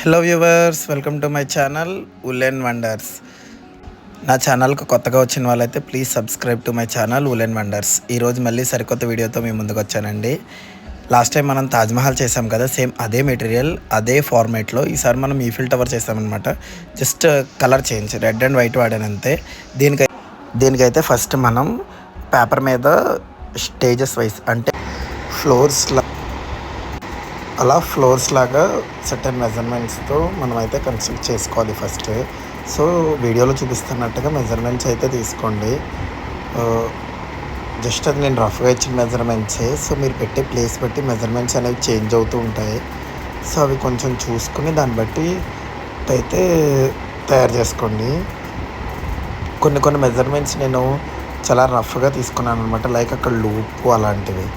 Hello viewers, welcome to my channel woollen wonders. నా ఛానల్కు కొత్తగా వచ్చిన వాళ్ళైతే please subscribe to my channel woollen wonders. ఈరోజు మళ్ళీ సరికొత్త వీడియోతో మీ ముందుకు వచ్చానండి. లాస్ట్ టైం మనం తాజ్మహల్ చేసాం కదా, సేమ్ అదే మెటీరియల్ అదే ఫార్మేట్లో ఈసారి మనం ఈఫిల్ టవర్ చేసామన్నమాట. Just colour change, red and white వాడానంతే. దీనికైతే ఫస్ట్ మనం పేపర్ మీద స్టేజెస్ వైజ్ అంటే ఫ్లోర్స్ లాగా సర్టెన్ మెజర్మెంట్స్తో మనం అయితే కన్స్ట్రక్ట్ చేసుకోవాలి ఫస్ట్. సో వీడియోలో చూపిస్తున్నట్టుగా మెజర్మెంట్స్ అయితే తీసుకోండి. జస్ట్ అది నేను రఫ్గా ఇచ్చిన మెజర్మెంట్సే. సో మీరు పెట్టే ప్లేస్ బట్టి మెజర్మెంట్స్ అనేవి చేంజ్ అవుతూ ఉంటాయి. సో అవి కొంచెం చూసుకుని దాన్ని బట్టి అయితే తయారు చేసుకోండి. కొన్ని మెజర్మెంట్స్ నేను చాలా రఫ్గా తీసుకున్నాను అనమాట, లైక్ అక్కడ లూపు అలాంటివి.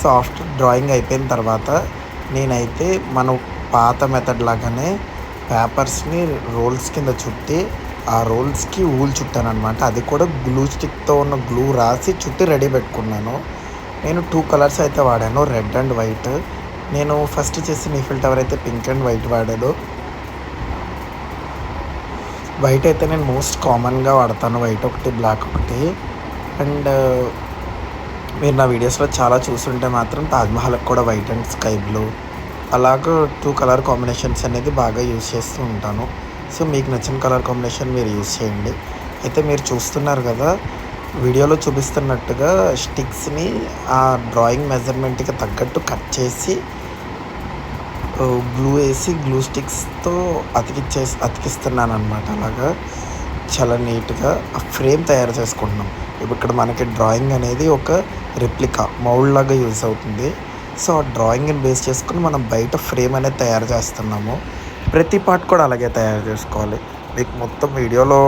సో ఆఫ్టర్ డ్రాయింగ్ అయిపోయిన తర్వాత నేనైతే మన పాత మెథడ్ లాగానే పేపర్స్ని రోల్స్ కింద చుట్టి ఆ రోల్స్కి ఊలు చుట్టాను అనమాట. అది కూడా గ్లూ స్టిక్తో ఉన్న గ్లూ రాసి చుట్టి రెడీ పెట్టుకున్నాను. నేను 2 కలర్స్ అయితే వాడాను, రెడ్ అండ్ వైట్. నేను ఫస్ట్ చేసిన ఈఫిల్ టవర్ అయితే పింక్ అండ్ వైట్ వాడాను. వైట్ అయితే నేను మోస్ట్ కామన్గా వాడతాను, వైట్ ఒకటి బ్లాక్ ఒకటి. అండ్ మీరు నా వీడియోస్లో చాలా చూస్తుంటే మాత్రం తాజ్మహల్కి కూడా వైట్ అండ్ స్కై బ్లూ అలాగ 2 కలర్ కాంబినేషన్స్ అనేది బాగా యూజ్ చేస్తూ ఉంటాను. సో మీకు నచ్చిన కలర్ కాంబినేషన్ మీరు యూజ్ చేయండి. అయితే మీరు చూస్తున్నారు కదా, వీడియోలో చూపిస్తున్నట్టుగా స్టిక్స్ని ఆ డ్రాయింగ్ మెజర్మెంట్కి తగ్గట్టు కట్ చేసి గ్లూ వేసి గ్లూ స్టిక్స్తో అతికిస్తున్నాను అనమాట. అలాగా చాలా నీట్గా ఆ ఫ్రేమ్ తయారు చేసుకుంటున్నాం. ఇప్పుడు ఇక్కడ మనకి డ్రాయింగ్ అనేది ఒక రెప్లికా మౌల్డ్ లాగా యూజ్ అవుతుంది. సో ఆ డ్రాయింగ్ని బేస్ చేసుకుని మనం బయట ఫ్రేమ్ అనేది తయారు చేస్తున్నాము. ప్రతి పార్ట్ కూడా అలాగే తయారు చేసుకోవాలి. మీకు మొత్తం వీడియోలో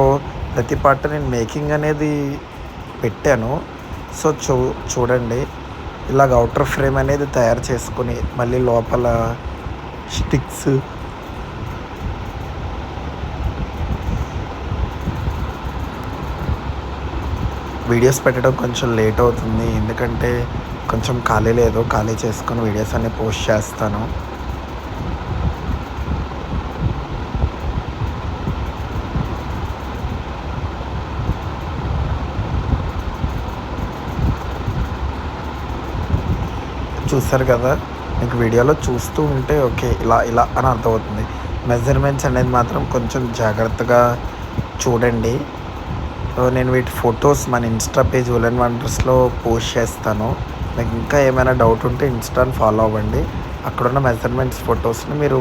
ప్రతి పార్ట్ నేను మేకింగ్ అనేది పెట్టాను. సో చూడండి, ఇలాగ అవుటర్ ఫ్రేమ్ అనేది తయారు చేసుకుని మళ్ళీ లోపల స్టిక్స్ వీడియోస్ పెట్టడం కొంచెం లేట్ అవుతుంది, ఎందుకంటే కొంచెం ఖాళీ చేసుకొని వీడియోస్ అన్నీ పోస్ట్ చేస్తాను. చూస్తారు కదా, మీకు వీడియోలో చూస్తూ ఉంటే ఓకే ఇలా అని అర్థమవుతుంది. మెజర్మెంట్స్ అనేది మాత్రం కొంచెం జాగ్రత్తగా చూడండి. నేను వీటి ఫొటోస్ మన ఇన్స్టా పేజ్ ఉలెన్ వండర్స్లో పోస్ట్ చేస్తాను. మీకు ఇంకా ఏమైనా డౌట్ ఉంటే ఇన్స్టాని ఫాలో అవ్వండి. అక్కడున్న మెజర్మెంట్స్ ఫొటోస్ని మీరు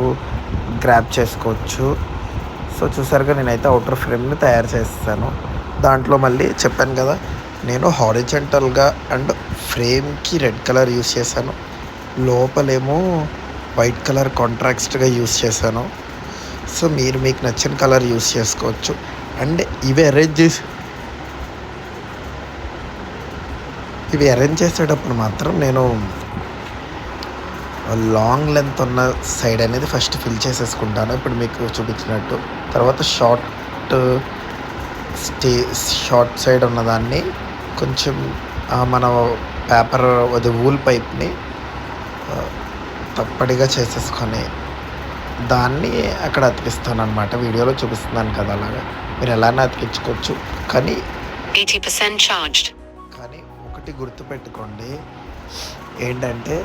గ్రాప్ చేసుకోవచ్చు. సో చూసారుగా, నేనైతే అవుటర్ ఫ్రేమ్ని తయారు చేస్తాను. దాంట్లో మళ్ళీ చెప్పాను కదా, నేను హారిజంటల్గా అండ్ ఫ్రేమ్కి రెడ్ కలర్ యూస్ చేశాను, లోపలేమో వైట్ కలర్ కాంట్రాస్ట్గా యూస్ చేశాను. సో మీరు మీకు నచ్చిన కలర్ యూస్ చేసుకోవచ్చు. అండ్ ఇవి అరేంజ్ చేసేటప్పుడు మాత్రం నేను లాంగ్ లెంత్ ఉన్న సైడ్ అనేది ఫస్ట్ ఫిల్ చేసేసుకుంటాను, ఇప్పుడు మీకు చూపించినట్టు. తర్వాత షార్ట్ సైడ్ ఉన్నదాన్ని కొంచెం మన పేపర్ అది వూల్ పైప్ని తప్పడిగా చేసేసుకొని దాన్ని అక్కడ అతికిస్తాను అనమాట. వీడియోలో చూపిస్తున్నాను కదా, అలాగా మీరు ఎలానే అతికించుకోవచ్చు. కానీ 80% చార్జ్డ్. కానీ ఒకటి గుర్తుపెట్టుకోండి, ఏంటంటే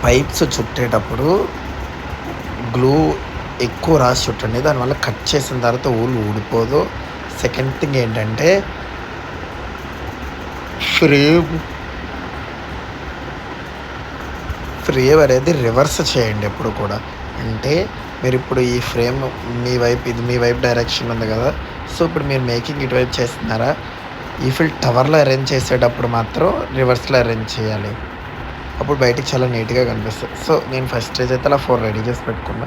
పైప్స్ చుట్టేటప్పుడు గ్లూ ఎక్కువ రాసి చుట్టండి, దానివల్ల కట్ చేసిన తర్వాత ఊళ్ళు ఊడిపోదు. సెకండ్ థింగ్ ఏంటంటే ఫ్రేమ్ అనేది రివర్స్ చేయండి ఎప్పుడు కూడా. అంటే మీరు ఇప్పుడు ఈ ఫ్రేమ్ మీ వైపు డైరెక్షన్ ఉంది కదా, సో ఇప్పుడు మీరు మేకింగ్ ఇటువైపు చేస్తున్నారా, ఈఫిల్ టవర్లో అరేంజ్ చేసేటప్పుడు మాత్రం రివర్స్లో అరేంజ్ చేయాలి, అప్పుడు బయటికి చాలా నీట్గా కనిపిస్తుంది. సో నేను ఫస్ట్ స్టేజ్ అయితే అలా 4 రెడీ చేసి పెట్టుకున్నా.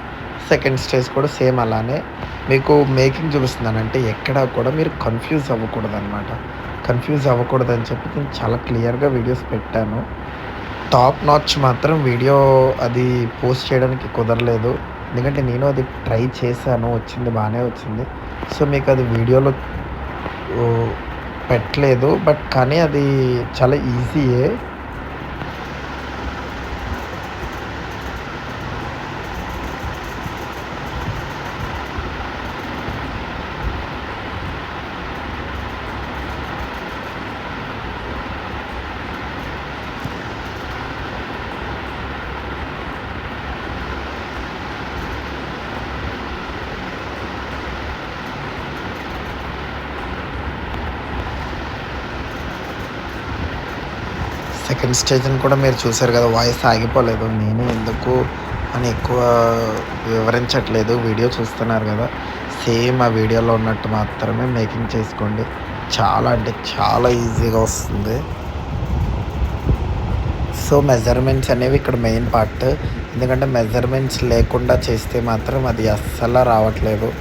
సెకండ్ స్టేజ్ కూడా సేమ్ అలానే మీకు మేకింగ్ చూపిస్తున్నాను. అంటే ఎక్కడా కూడా మీరు కన్ఫ్యూజ్ అవ్వకూడదని చెప్పి నేను చాలా క్లియర్గా వీడియోస్ పెట్టాను. టాప్ నాచ్ మాత్రం వీడియో అది పోస్ట్ చేయడానికి కుదరలేదు, ఎందుకంటే నేను అది ట్రై చేశాను, బాగానే వచ్చింది. సో మీకు అది వీడియోలో పెట్టలేదు, బట్ కానీ అది చాలా ఈజీయే. సెకండ్ స్టేజ్ని కూడా మీరు చూసారు కదా, వాయిస్ ఆగిపోలేదు. నేను ఎందుకు అని ఎక్కువ వివరించట్లేదు, వీడియో చూస్తున్నారు కదా, సేమ్ ఆ వీడియోలో ఉన్నట్టు మాత్రమే మేకింగ్ చేసుకోండి. చాలా అంటే చాలా ఈజీగా వస్తుంది. సో మెజర్మెంట్స్ అనేవి ఇక్కడ మెయిన్ పార్ట్. ఎందుకంటే మెజర్మెంట్స్ లేకుండా చేస్తే మాత్రం అది అస్సలు రావట్లేదు.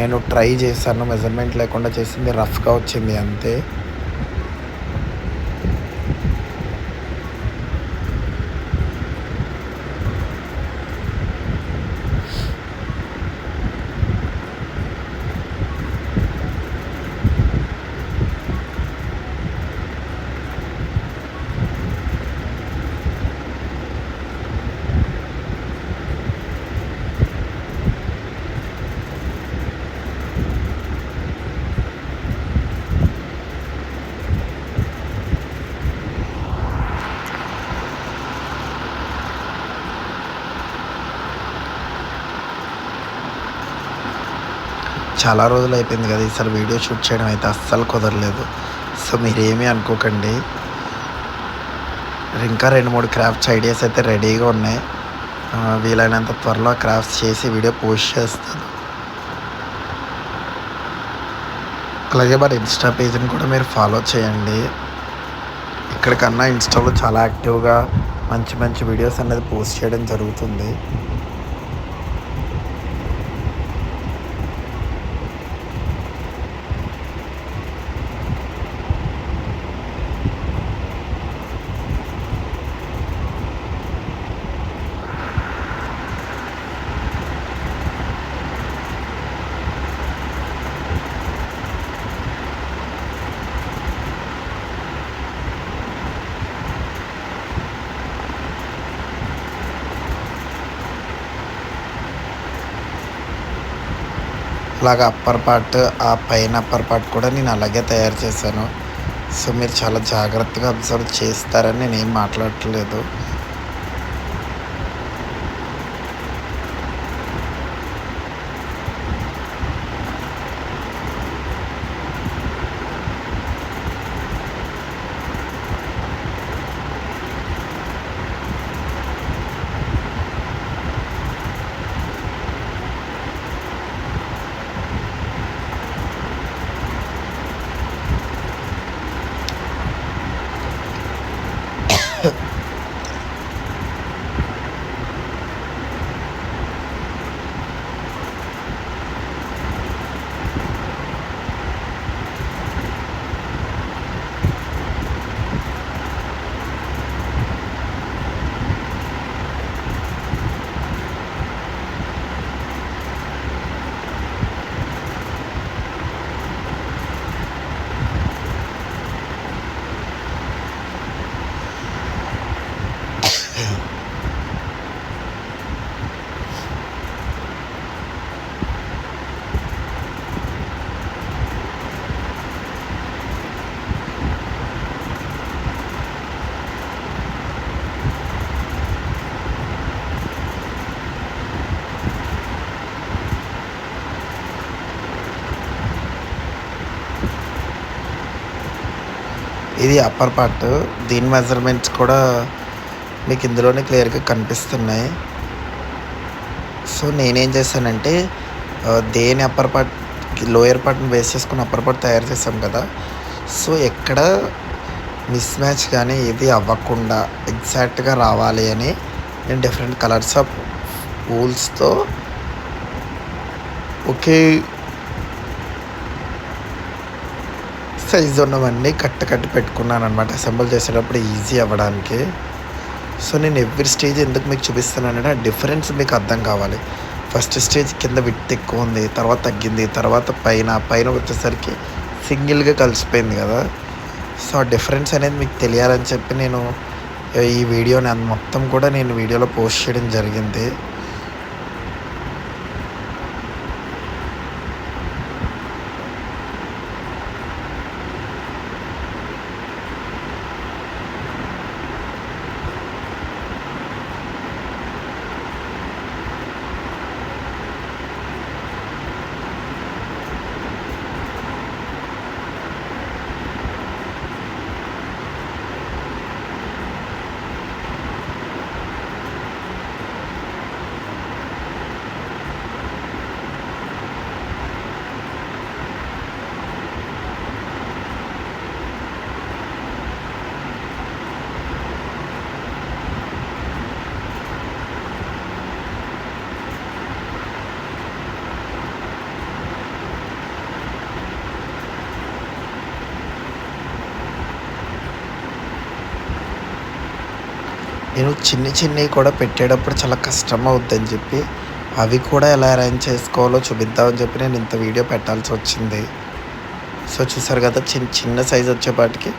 నేను ట్రై చేశాను, మెజర్మెంట్ లేకుండా చేసింది రఫ్గా వచ్చింది అంతే. చాలా రోజులు అయిపోయింది కదా, ఈసారి వీడియో షూట్ చేయడం అయితే అస్సలు కుదరలేదు. సో మీరేమీ అనుకోకండి. ఇంకా 2-3 క్రాఫ్ట్స్ ఐడియాస్ అయితే రెడీగా ఉన్నాయి. వీలైనంత త్వరలో క్రాఫ్ట్స్ చేసి వీడియో పోస్ట్ చేస్తాను. అలాగే మరి ఇన్స్టా పేజ్ని కూడా మీరు ఫాలో చేయండి. ఇక్కడికన్నా ఇన్స్టాలో చాలా యాక్టివ్గా మంచి మంచి వీడియోస్ అనేది పోస్ట్ చేయడం జరుగుతుంది. అలాగా అప్పర్ పార్ట్, ఆ పైన అప్పర్ పార్ట్ కూడా నేను అలాగే తయారు చేశాను. సో మీరు చాలా జాగ్రత్తగా అబ్జర్వ్ చేస్తారని నేనేం మాట్లాడట్లేదు. ఇది అప్పర్ పార్ట్. దీని మెజర్మెంట్స్ కూడా మీకు ఇందులోనే క్లియర్గా కనిపిస్తున్నాయి. సో నేనేం చేశానంటే దేని అప్పర్ పార్ట్ లోయర్ పార్ట్ని బేస్ చేసుకుని అప్పర్ పార్ట్ తయారు చేసాం కదా, సో ఎక్కడ మిస్ మ్యాచ్ కానీ ఇది అవ్వకుండా ఎగ్జాక్ట్గా రావాలి అని నేను డిఫరెంట్ కలర్స్ ఆఫ్ వూల్స్తో ఒకే సైజు ఉన్నవన్నీ కట్టి పెట్టుకున్నాను అనమాట, అసెంబుల్ చేసేటప్పుడు ఈజీ అవ్వడానికి. సో నేను ఎవ్రీ స్టేజ్ ఎందుకు మీకు చూపిస్తున్నానంటే ఆ డిఫరెన్స్ మీకు అర్థం కావాలి. ఫస్ట్ స్టేజ్ కింద విడ్త్ ఎక్కువ ఉంది, తర్వాత తగ్గింది, తర్వాత పైన వచ్చేసరికి సింగిల్గా కలిసిపోయింది కదా. సో ఆ డిఫరెన్స్ అనేది మీకు తెలియాలని చెప్పి నేను ఈ వీడియోని మొత్తం కూడా నేను వీడియోలో పోస్ట్ చేయడం జరిగింది. నేను చిన్నవి కూడా పెట్టేటప్పుడు చాలా కష్టం అవుద్దని చెప్పి అవి కూడా ఎలా అరేంజ్ చేసుకోవాలో చూపిద్దామని చెప్పి నేను ఇంత వీడియో పెట్టాల్సి వచ్చింది. సో చూసారు కదా, చిన్న సైజ్ వచ్చేపాటికి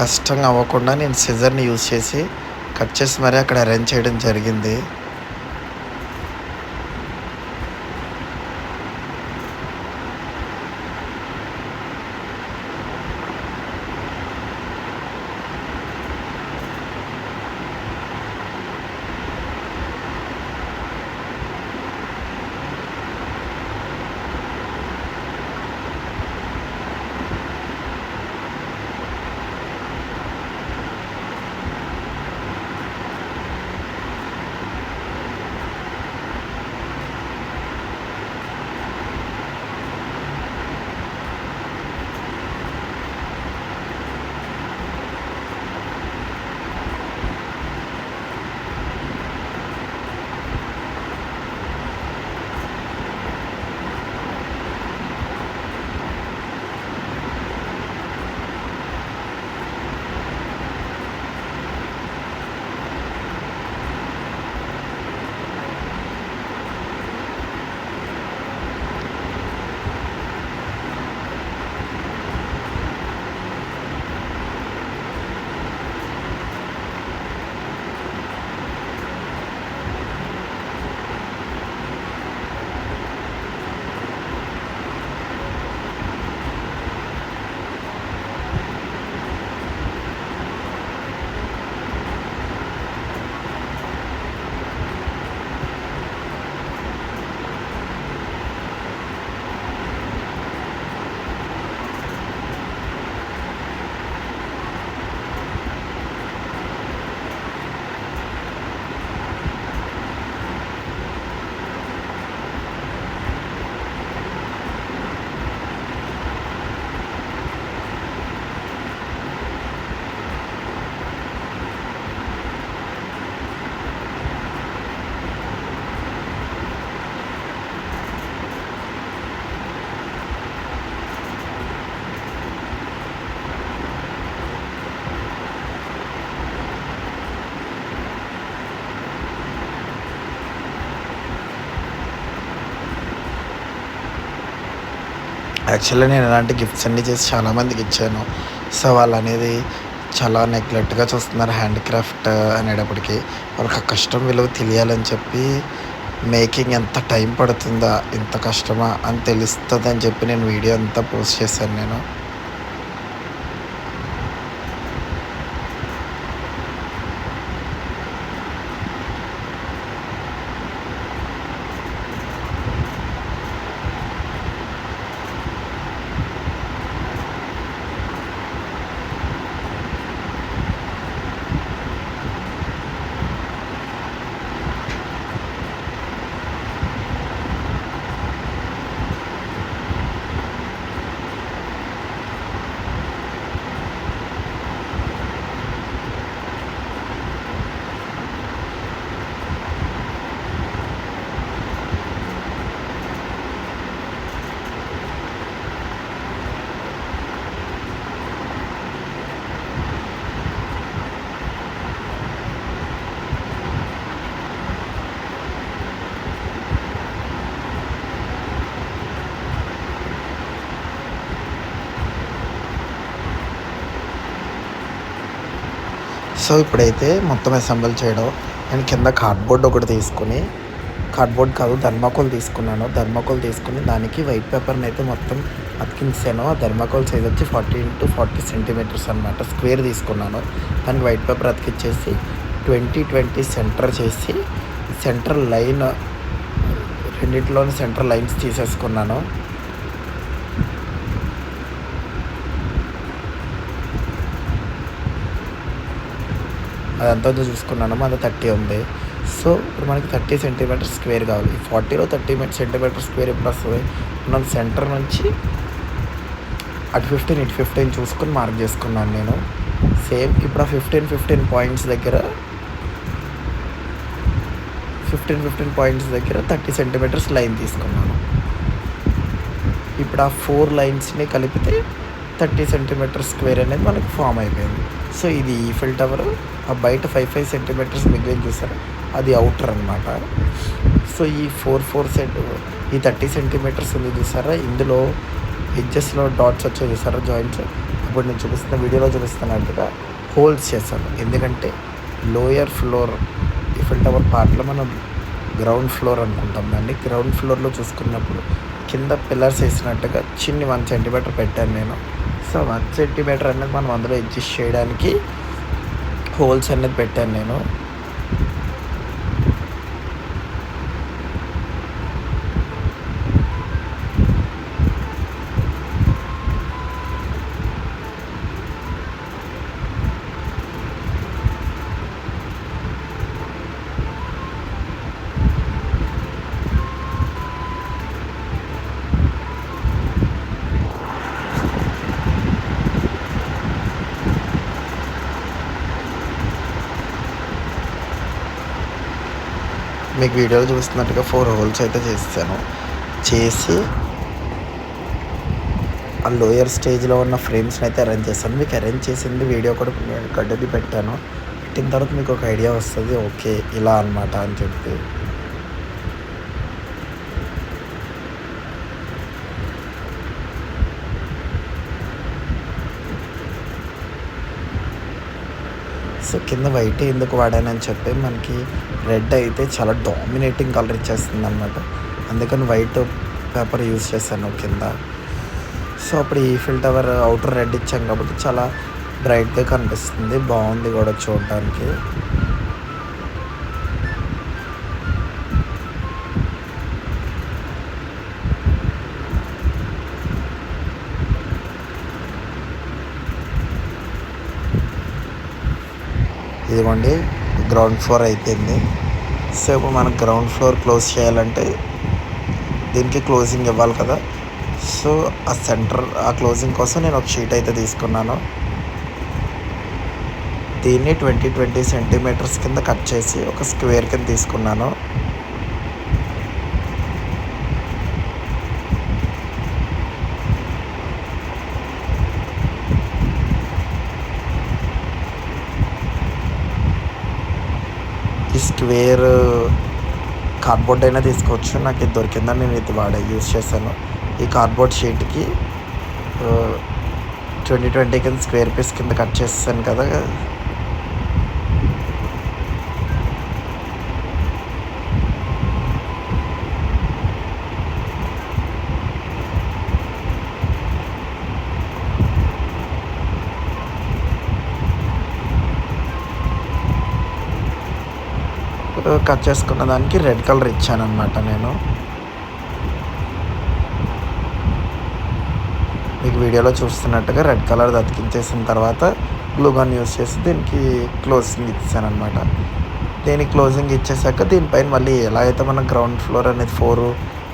కష్టంగా అవ్వకుండా నేను సిజర్ని యూజ్ చేసి కట్ చేసి మరీ అక్కడ అరేంజ్ చేయడం జరిగింది. యాక్చువల్లీ నేను ఇలాంటి గిఫ్ట్స్ అన్నీ చేసి చాలామందికి ఇచ్చాను. సో వాళ్ళు అనేది చాలా నెగ్లెక్ట్గా చూస్తున్నారు హ్యాండ్ క్రాఫ్ట్ అనేటప్పటికి. వాళ్ళకి ఆ కష్టం విలువ తెలియాలని చెప్పి మేకింగ్ ఎంత టైం పడుతుందా, ఇంత కష్టమా అని తెలుస్తుంది అని చెప్పి నేను వీడియో అంతా పోస్ట్ చేశాను నేను. సో ఇప్పుడైతే మొత్తం అసెంబుల్ చేయడం, నేను కింద కార్డ్బోర్డ్ ఒకటి తీసుకుని, కార్డ్బోర్డ్ కాదు థర్మాకోల్ తీసుకున్నాను. థర్మాకోల్ తీసుకుని దానికి వైట్ పేపర్ని అయితే మొత్తం అతికించాను. ఆ థర్మాకోల్ సైజ్ వచ్చి 40 x 40 సెంటీమీటర్స్ అనమాట, స్క్వేర్ తీసుకున్నాను. దానికి వైట్ పేపర్ అతికిచ్చేసి 20-20 సెంటర్ చేసి సెంటర్ లైన్ రెండింటిలోని సెంటర్ లైన్స్ తీసేసుకున్నాను. అదంతా చూసుకున్నాను, అది 30 ఉంది. సో ఇప్పుడు మనకి 30 సెంటీమీటర్ స్క్వేర్ కావాలి. 40లో 30 సెంటీమీటర్ స్క్వేర్ ఎప్పుడు వస్తుంది? మనం సెంటర్ నుంచి అటు 15 ఇటు 15 చూసుకొని మార్క్ చేసుకున్నాను నేను. సేమ్ ఇప్పుడు ఆ 15 పాయింట్స్ దగ్గర 15 పాయింట్స్ దగ్గర 30 సెంటీమీటర్స్ లైన్ తీసుకున్నాను. ఇప్పుడు ఆ 4 లైన్స్ని కలిపితే 30 సెంటీమీటర్ స్క్వేర్ అనేది మనకు ఫామ్ అయిపోయింది. సో ఇది ఈఫిల్ టవర్. ఆ బయట 5 సెంటీమీటర్స్ మిగిలిన చూసారా, అది అవుటర్ అనమాట. సో ఈ 30 సెంటీమీటర్స్ ఉంది చూసారా, ఇందులో ఎడ్జెస్లో డాట్స్ వచ్చాయి చూసారా, జాయింట్స్. ఇప్పుడు నేను చూపిస్తున్న వీడియోలో చూపిస్తున్నట్టుగా హోల్స్ చేశాను. ఎందుకంటే లోయర్ ఫ్లోర్ ఈఫిల్ టవర్ పార్ట్లో మనం గ్రౌండ్ ఫ్లోర్ అనుకుంటాం దాన్ని. గ్రౌండ్ ఫ్లోర్లో చూసుకున్నప్పుడు కింద పిల్లర్స్ వేసినట్టుగా చిన్ని 1 సెంటీమీటర్ పెట్టాను నేను. సో 1 సెంటీమీటర్ అనేది మనం అందులో అడ్జస్ట్ చేయడానికి హోల్స్ అనేది పెట్టాను నేను. మీకు వీడియోలో చూస్తున్నట్టుగా 4 హోల్స్ అయితే చేసి ఆ లోయర్ స్టేజ్లో ఉన్న ఫ్రేమ్స్ని అయితే అరేంజ్ చేస్తాను. మీకు అరేంజ్ చేసింది వీడియో కూడా నేను గడ్డది పెట్టాను. పెట్టిన తర్వాత మీకు ఒక ఐడియా వస్తుంది, ఓకే ఇలా అనమాట అని చెప్పి. సో కింద వైట్ ఎందుకు వాడానని చెప్పి, మనకి రెడ్ అయితే చాలా డామినేటింగ్ కలర్ ఇచ్చేస్తుంది అనమాట. అందుకని వైట్ పేపర్ యూజ్ చేశాను కింద. సో అప్పుడు ఈఫిల్ టవర్ అవుటర్ రెడ్ ఇచ్చాం కాబట్టి చాలా బ్రైట్గా కనిపిస్తుంది, బాగుంది కూడా చూడడానికి. ఇదిగోండి గ్రౌండ్ ఫ్లోర్ అయిపోయింది. సో ఇప్పుడు మనం గ్రౌండ్ ఫ్లోర్ క్లోజ్ చేయాలంటే దీనికి క్లోజింగ్ ఇవ్వాలి కదా. సో ఆ క్లోజింగ్ కోసం నేను ఒక షీట్ అయితే తీసుకున్నాను. దీన్ని 20 సెంటీమీటర్స్ కింద కట్ చేసి ఒక స్క్వేర్ కింద తీసుకున్నాను. ఈ స్క్వేర్ కార్డ్బోర్డ్ అయినా తీసుకోవచ్చు, నాకు ఇది దొరికిందని నేను ఇది యూజ్ చేశాను. ఈ కార్డ్బోర్డ్ షీట్కి 20 కింద స్క్వేర్ పీస్ కింద కట్ చేస్తాను కదా. కట్ చేసుకున్న దానికి రెడ్ కలర్ ఇచ్చాను అనమాట నేను. మీకు వీడియోలో చూస్తున్నట్టుగా రెడ్ కలర్ అతికించేసిన తర్వాత గ్లూగన్ యూస్ చేసి దీనికి క్లోజింగ్ ఇచ్చాను అనమాట. దీనికి క్లోజింగ్ ఇచ్చేసాక దీనిపైన మళ్ళీ ఎలా అయితే మనం గ్రౌండ్ ఫ్లోర్ అనేది 4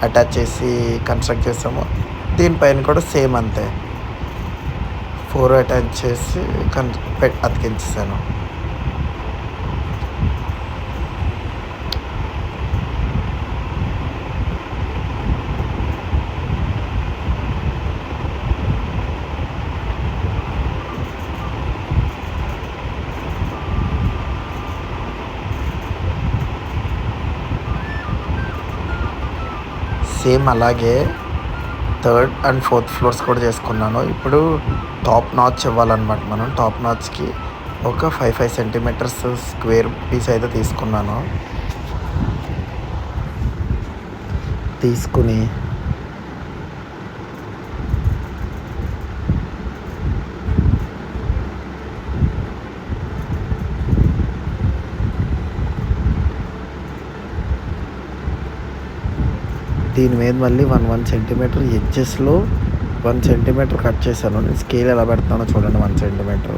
అటాచ్ చేసి కన్స్ట్రక్ట్ చేసామో దీనిపైన కూడా సేమ్ అంతే 4 అటాచ్ చేసి అతికించేసాను. సేమ్ అలాగే 3rd and 4th ఫ్లోర్స్ కూడా చేసుకున్నాను. ఇప్పుడు టాప్ నాచ్ ఇవ్వాలన్నమాట. మనం టాప్ నాచ్కి ఒక 5 సెంటీమీటర్స్ స్క్వేర్ పీస్ అయితే తీసుకుని దీని మీద మళ్ళీ 1 సెంటీమీటర్ ఎడ్జెస్లో 1 సెంటీమీటర్ కట్ చేశాను. నేను స్కేల్ ఎలా పెడతానో చూడండి. 1 సెంటీమీటర్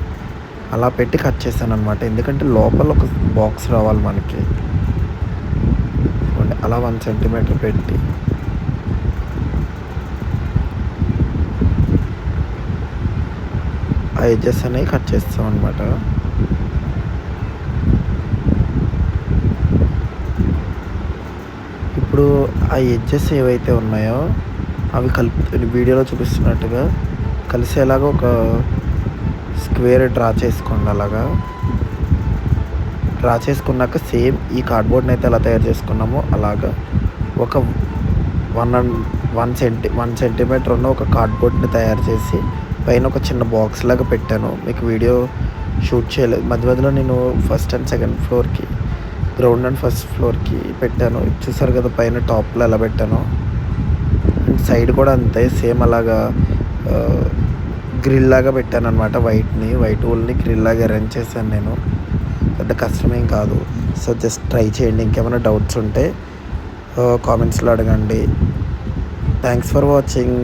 అలా పెట్టి కట్ చేశాను అనమాట. ఎందుకంటే లోపల ఒక బాక్స్ రావాలి మనకి. అలా 1 సెంటీమీటర్ పెట్టి ఆ ఎడ్జెస్ అనేవి కట్ చేస్తాం అనమాట. ఇప్పుడు ఆ ఎడ్జెస్ ఏవైతే ఉన్నాయో అవి వీడియోలో చూపిస్తున్నట్టుగా కలిసేలాగా ఒక స్క్వేర్ డ్రా చేసుకోండి. అలాగా డ్రా చేసుకున్నాక సేమ్ ఈ కార్డ్బోర్డ్ని అయితే ఎలా తయారు చేసుకున్నామో అలాగా ఒక 1 సెంటీమీటర్ ఉన్న ఒక కార్డ్బోర్డ్ని తయారు చేసి పైన ఒక చిన్న బాక్స్ లాగా పెట్టాను. మీకు వీడియో షూట్ చేయలేదు, మధ్య మధ్యలో నేను ఫస్ట్ అండ్ సెకండ్ ఫ్లోర్కి, గ్రౌండ్ అండ్ ఫస్ట్ ఫ్లోర్కి పెట్టాను. చూసారు కదా పైన టాప్లో ఎలా పెట్టాను. అండ్ సైడ్ కూడా అంతే సేమ్ అలాగా గ్రిల్ లాగా పెట్టాను అనమాట. వైట్ ఊల్ని గ్రిల్ లాగా అరేంజ్ చేశాను నేను. పెద్ద కష్టమేం కాదు. సో జస్ట్ ట్రై చేయండి. ఇంకేమైనా డౌట్స్ ఉంటే కామెంట్స్లో అడగండి. Thanks for watching.